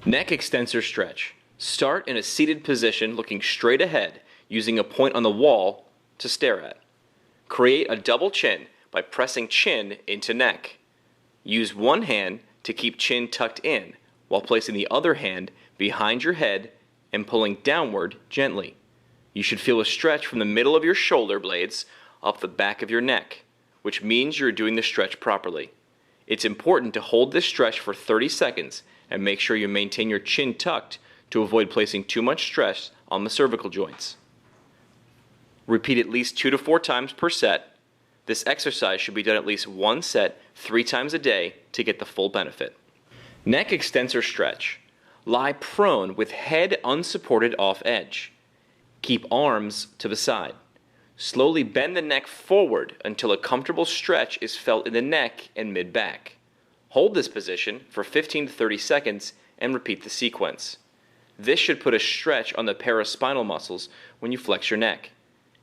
Neck extensor stretch. Start in a seated position looking straight ahead using a point on the wall to stare at. Create a double chin by pressing chin into neck. Use one hand to keep chin tucked in while placing the other hand behind your head and pulling downward gently. You should feel a stretch from the middle of your shoulder blades up the back of your neck, which means you're doing the stretch properly. It's important to hold this stretch for 30 seconds and make sure you maintain your chin tucked to avoid placing too much stress on the cervical joints. Repeat at least 2 to 4 times per set. This exercise should be done at least one set 3 times a day to get the full benefit. Neck extensor stretch. Lie prone with head unsupported off edge. Keep arms to the side. Slowly bend the neck forward until a comfortable stretch is felt in the neck and mid-back. Hold this position for 15 to 30 seconds and repeat the sequence. This should put a stretch on the paraspinal muscles when you flex your neck.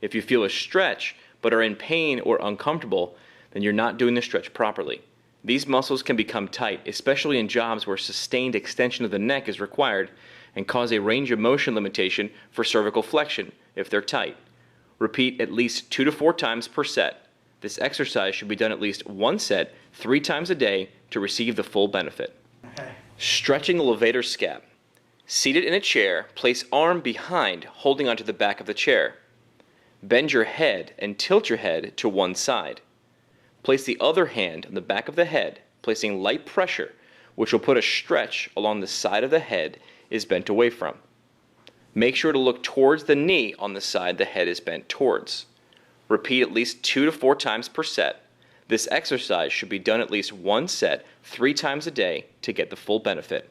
If you feel a stretch but are in pain or uncomfortable, then you're not doing the stretch properly. These muscles can become tight, especially in jobs where sustained extension of the neck is required, and cause a range of motion limitation for cervical flexion if they're tight. Repeat at least 2 to 4 times per set. This exercise should be done at least one set 3 times a day to receive the full benefit. Stretching the levator scap. Seated in a chair, place arm behind, holding onto the back of the chair. Bend your head and tilt your head to one side. Place the other hand on the back of the head, placing light pressure, which will put a stretch along the side of the head is bent away from. Make sure to look towards the knee on the side the head is bent towards. Repeat at least 2 to 4 times per set. This exercise should be done at least one set 3 times a day to get the full benefit.